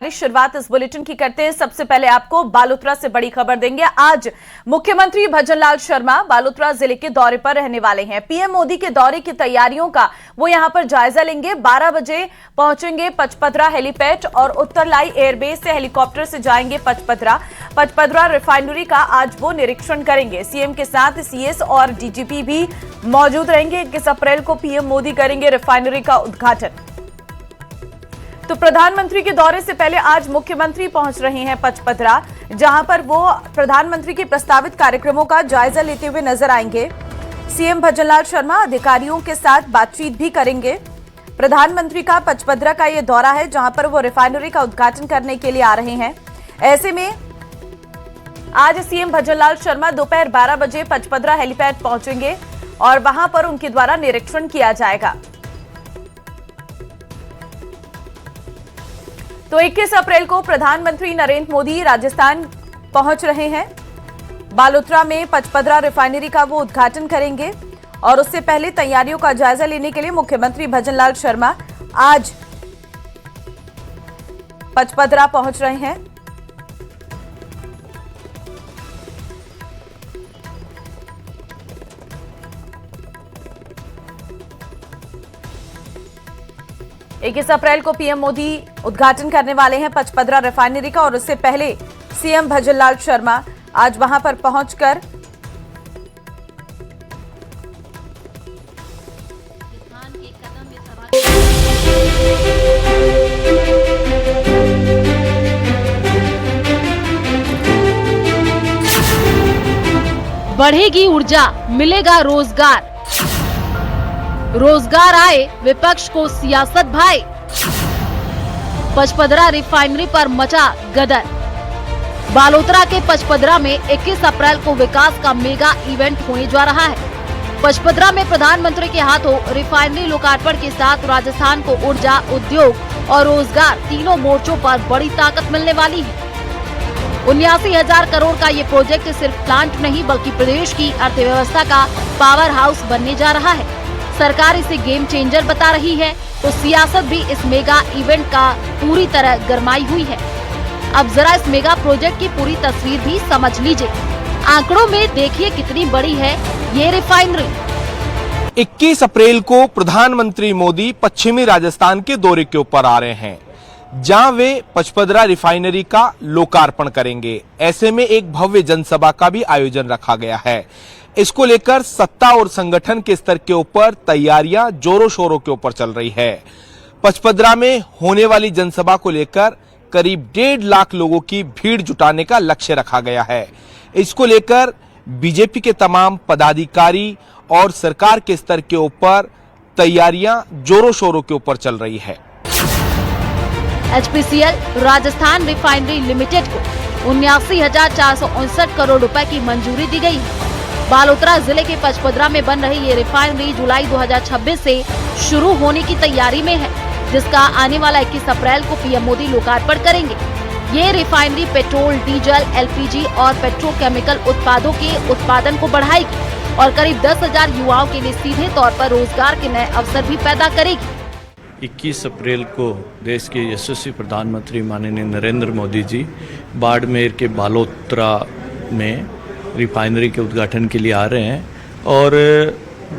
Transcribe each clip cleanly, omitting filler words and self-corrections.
शुरुआत इस बुलेटिन की करते हैं। सबसे पहले आपको बालोतरा से बड़ी खबर देंगे। आज मुख्यमंत्री भजनलाल शर्मा बालोतरा जिले के दौरे पर रहने वाले हैं। पीएम मोदी के दौरे की तैयारियों का वो यहां पर जायजा लेंगे। 12 बजे पहुंचेंगे पचपदरा हेलीपैड और उत्तरलाई एयरबेस से हेलीकॉप्टर से जाएंगे पचपदरा रिफाइनरी का आज वो निरीक्षण करेंगे। सीएम के साथ सीएस और डीजीपी भी मौजूद रहेंगे। 21 अप्रैल को पीएम मोदी करेंगे रिफाइनरी का उद्घाटन। तो प्रधानमंत्री के दौरे से पहले आज मुख्यमंत्री पहुंच रहे हैं पचपदरा, जहां पर वो प्रधानमंत्री के प्रस्तावित कार्यक्रमों का जायजा लेते हुए नजर आएंगे। सीएम भजनलाल शर्मा अधिकारियों के साथ बातचीत भी करेंगे। प्रधानमंत्री का पचपदरा का ये दौरा है, जहां पर वो रिफाइनरी का उद्घाटन करने के लिए आ रहे हैं। ऐसे में आज सीएम भजनलाल शर्मा दोपहर 12 बजे पचपदरा हेलीपैड पहुंचेंगे और वहां पर उनके द्वारा निरीक्षण किया जाएगा। तो 21 अप्रैल को प्रधानमंत्री नरेंद्र मोदी राजस्थान पहुंच रहे हैं। बालोतरा में पचपदरा रिफाइनरी का वो उद्घाटन करेंगे और उससे पहले तैयारियों का जायजा लेने के लिए मुख्यमंत्री भजनलाल शर्मा आज पचपदरा पहुंच रहे हैं। इक्कीस अप्रैल को पीएम मोदी उद्घाटन करने वाले हैं पचपदरा रिफाइनरी का और उससे पहले सीएम भजनलाल शर्मा आज वहां पर पहुंचकर बढ़ेगी ऊर्जा, मिलेगा रोजगार। रोजगार आए, विपक्ष को सियासत भाए। पचपदरा रिफाइनरी पर मचा गदर। बालोतरा के पचपदरा में 21 अप्रैल को विकास का मेगा इवेंट होने जा रहा है। पचपदरा में प्रधानमंत्री के हाथों रिफाइनरी लोकार्पण के साथ राजस्थान को ऊर्जा, उद्योग और रोजगार तीनों मोर्चों पर बड़ी ताकत मिलने वाली है। 79,000 करोड़ का ये प्रोजेक्ट सिर्फ प्लांट नहीं बल्कि प्रदेश की अर्थव्यवस्था का पावर हाउस बनने जा रहा है। सरकार इसे गेम चेंजर बता रही है, तो सियासत भी इस मेगा इवेंट का पूरी तरह गरमाई हुई है। अब जरा इस मेगा प्रोजेक्ट की पूरी तस्वीर भी समझ लीजिए। आंकड़ों में देखिए कितनी बड़ी है ये रिफाइनरी। 21 अप्रैल को प्रधानमंत्री मोदी पश्चिमी राजस्थान के दौरे के ऊपर आ रहे हैं, जहां वे पचपदरा रिफाइनरी का लोकार्पण करेंगे। ऐसे में एक भव्य जनसभा का भी आयोजन रखा गया है। इसको लेकर सत्ता और संगठन के स्तर के ऊपर तैयारियां जोरों शोरों के ऊपर चल रही है। पचपदरा में होने वाली जनसभा को लेकर करीब 1.5 लाख लोगों की भीड़ जुटाने का लक्ष्य रखा गया है। इसको लेकर बीजेपी के तमाम पदाधिकारी और सरकार के स्तर के ऊपर तैयारियां जोरों शोरों के ऊपर चल रही है। HPCL राजस्थान रिफाइनरी लिमिटेड को 79,459 करोड़ रुपए की मंजूरी दी गई है। बालोतरा जिले के पचपदरा में बन रही ये रिफाइनरी जुलाई 2026 से शुरू होने की तैयारी में है, जिसका आने वाला 21 अप्रैल को पीएम मोदी लोकार्पण करेंगे। ये रिफाइनरी पेट्रोल, डीजल, LPG और पेट्रोकेमिकल उत्पादों के उत्पादन को बढ़ाएगी और करीब 10,000 युवाओं के लिए सीधे तौर पर रोजगार के नए अवसर भी पैदा करेगी। 21 अप्रैल को देश के यशस्वी प्रधानमंत्री माननीय नरेंद्र मोदी जी बाड़मेर के बालोतरा में रिफाइनरी के उद्घाटन के लिए आ रहे हैं। और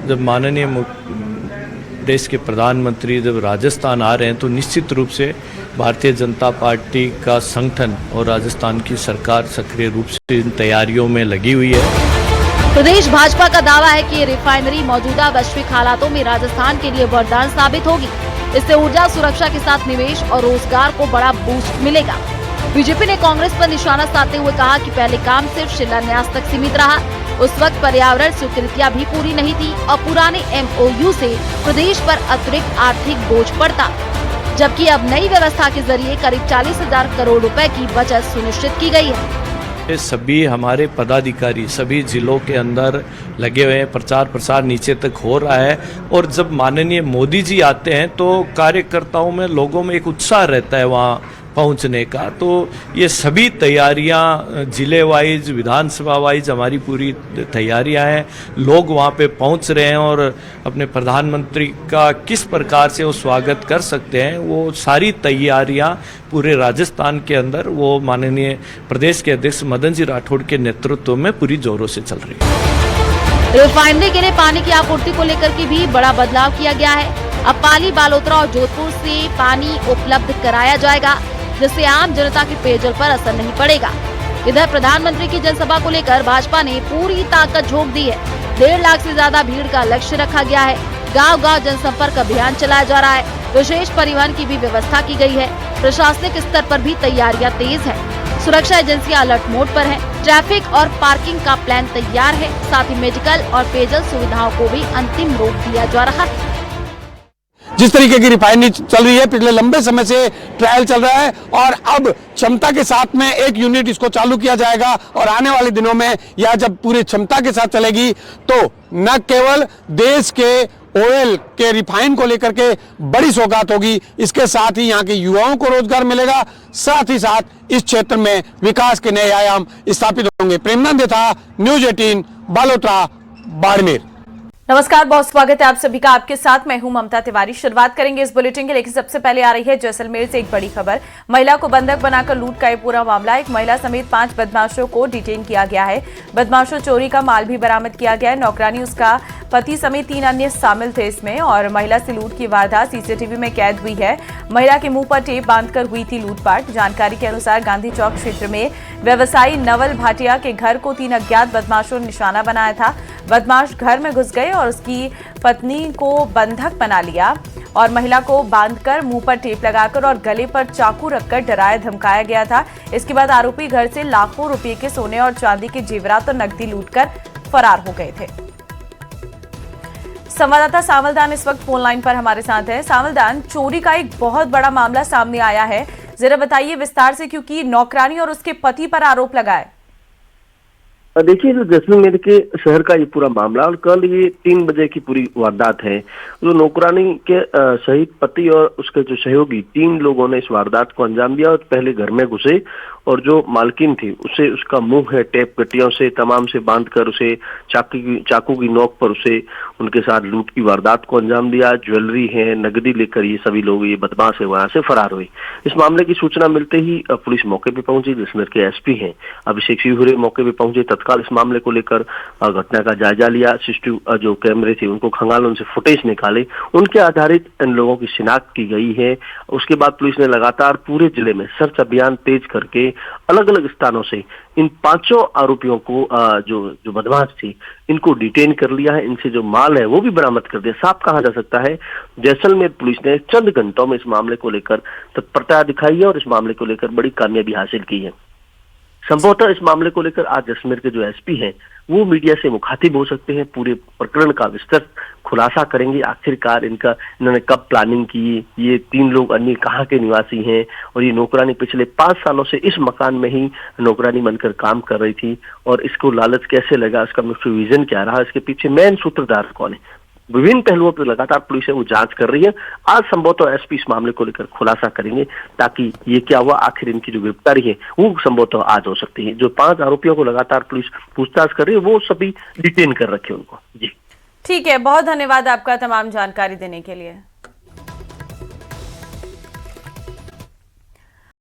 जब माननीय देश के प्रधानमंत्री जब राजस्थान आ रहे हैं तो निश्चित रूप से भारतीय जनता पार्टी का संगठन और राजस्थान की सरकार सक्रिय रूप से इन तैयारियों में लगी हुई है। प्रदेश भाजपा का दावा है कि ये रिफाइनरी मौजूदा वैश्विक हालातों में राजस्थान के लिए वरदान साबित होगी। इससे ऊर्जा सुरक्षा के साथ निवेश और रोजगार को बड़ा बूस्ट मिलेगा। बीजेपी ने कांग्रेस पर निशाना साधते हुए कहा कि पहले काम सिर्फ शिलान्यास तक सीमित रहा। उस वक्त पर्यावरण स्वीकृतियां भी पूरी नहीं थी और पुराने MOU से प्रदेश पर अतिरिक्त आर्थिक बोझ पड़ता, जबकि अब नई व्यवस्था के जरिए करीब 40,000 करोड़ रुपए की बचत सुनिश्चित की गई है। सभी हमारे पदाधिकारी सभी जिलों के अंदर लगे हुए हैं, प्रचार प्रसार नीचे तक हो रहा है। और जब माननीय मोदी जी आते हैं तो कार्यकर्ताओं में, लोगों में एक उत्साह रहता है वहाँ पहुंचने का। तो ये सभी तैयारियां जिले वाइज, विधानसभा वाइज हमारी पूरी तैयारियां हैं। लोग वहां पे पहुंच रहे हैं और अपने प्रधानमंत्री का किस प्रकार से वो स्वागत कर सकते हैं, वो सारी तैयारियां पूरे राजस्थान के अंदर वो माननीय प्रदेश के अध्यक्ष मदन जी राठौड़ के नेतृत्व में पूरी जोरों से चल रही है। रिफाइनरी के लिए पानी की आपूर्ति को लेकर के भी बड़ा बदलाव किया गया है। अब पाली, बालोतरा और जोधपुर से पानी उपलब्ध कराया जाएगा, जिससे आम जनता के पेयजल पर असर नहीं पड़ेगा। इधर प्रधानमंत्री की जनसभा को लेकर भाजपा ने पूरी ताकत झोंक दी है। 1.5 लाख से ज्यादा भीड़ का लक्ष्य रखा गया है। गांव-गांव जनसंपर्क अभियान चलाया जा रहा है। विशेष परिवहन की भी व्यवस्था की गई है। प्रशासनिक स्तर पर भी तैयारियां तेज है। सुरक्षा एजेंसियां अलर्ट मोड पर है। ट्रैफिक और पार्किंग का प्लान तैयार है। साथ ही मेडिकल और पेयजल सुविधाओं को भी अंतिम रूप दिया जा रहा है। जिस तरीके की रिफाइनरी चल रही है, पिछले लंबे समय से ट्रायल चल रहा है और अब क्षमता के साथ में एक यूनिट इसको चालू किया जाएगा और आने वाले दिनों में यह जब पूरी क्षमता के साथ चलेगी तो न केवल देश के ऑयल के रिफाइन को लेकर के बड़ी सौगात होगी, इसके साथ ही यहाँ के युवाओं को रोजगार मिलेगा, साथ ही साथ इस क्षेत्र में विकास के नए आयाम स्थापित होंगे। प्रेमनंद था, न्यूज 18, बालोतरा, बाड़मेर। नमस्कार, बहुत स्वागत है आप सभी का। आपके साथ मैं हूं ममता तिवारी। शुरुआत करेंगे इस बुलेटिन के, लेकिन सबसे पहले आ रही है जैसलमेर से एक बड़ी खबर। महिला को बंधक बनाकर लूट का ये पूरा मामला। एक महिला समेत 5 बदमाशों को डिटेन किया गया है। बदमाशों चोरी का माल भी बरामद किया गया है। नौकरानी, उसका पति समेत 3 अन्य शामिल थे इसमें। और महिला से लूट की वारदात सीसीटीवी में कैद हुई है। महिला के मुंह पर टेप बांधकर हुई थी लूटपाट। जानकारी के अनुसार गांधी चौक क्षेत्र में व्यवसायी नवल भाटिया के घर को 3 अज्ञात बदमाशों ने निशाना बनाया था। बदमाश घर में घुस गए और उसकी पत्नी को बंधक बना लिया और महिला को बांधकर मुंह पर टेप लगाकर और गले पर चाकू रखकर डराया धमकाया गया था। इसके बाद आरोपी घर से लाखों रुपए के सोने और चांदी के जेवरात और नकदी लूटकर फरार हो गए थे। संवाददाता सावलदान इस वक्त फोन लाइन पर हमारे साथ है। सावलदान, चोरी का एक बहुत बड़ा मामला सामने आया है, जरा बताइए विस्तार से, क्योंकि नौकरानी और उसके पति पर आरोप लगाए। देखिए, जो जैसलमेर के शहर का ये पूरा मामला और कल ये 3 बजे की पूरी वारदात है। जो नौकरानी के शहीद पति और उसके जो सहयोगी 3 लोगों ने इस वारदात को अंजाम दिया और पहले घर में घुसे और जो मालकिन थी उसे उसका मुंह है टेप गट्टियों से तमाम से बांधकर उसे चाकू की नोक पर उसे उनके साथ लूट की वारदात को अंजाम दिया। ज्वेलरी है, नकदी लेकर ये सभी लोग, ये बदमाश है, वहां से फरार हुए। इस मामले की सूचना मिलते ही पुलिस मौके पे पहुंची। जैसलमेर के एसपी हैं अभिषेक शिवहरे मौके पे पहुंचे। तत्काल इस मामले को लेकर घटना का जायजा लिया। सीसीटीवी जो कैमरे थे उनको खंगाल, उनसे फुटेज निकाले, उनके आधारित इन लोगों की शिनाख्त की गई है। उसके बाद पुलिस ने लगातार पूरे जिले में सर्च अभियान तेज करके अलग अलग स्थानों से इन 5 आरोपियों को जो बदमाश थी इनको डिटेन कर लिया है। इनसे जो माल है वो भी बरामद कर दिया। साफ कहा जा सकता है जैसलमेर पुलिस ने चंद घंटों में इस मामले को लेकर तत्परता दिखाई है और इस मामले को लेकर बड़ी कामयाबी हासिल की है। संभवतः इस मामले को लेकर आज जैसलमेर के जो एसपी हैं वो मीडिया से मुखातिब हो सकते हैं, पूरे प्रकरण का विस्तृत खुलासा करेंगे। आखिरकार इन्होंने कब प्लानिंग की, ये 3 लोग अन्य कहाँ के निवासी हैं और ये नौकरानी पिछले 5 सालों से इस मकान में ही नौकरानी बनकर काम कर रही थी और इसको लालच कैसे लगा, इसका मुख्य विजन क्या रहा, इसके पीछे मेन सूत्रधार कौन है। विभिन्न पहलुओं पर लगातार पुलिस है वो जांच कर रही है। आज संभवतः एसपी इस मामले को लेकर खुलासा करेंगे ताकि ये क्या हुआ, आखिर इनकी जो गिरफ्तारी है वो संभवतः आज हो सकती है। जो 5 आरोपियों को लगातार पुलिस पूछताछ कर रही है वो सभी डिटेन कर रखे उनको। जी ठीक है, बहुत धन्यवाद आपका तमाम जानकारी देने के लिए।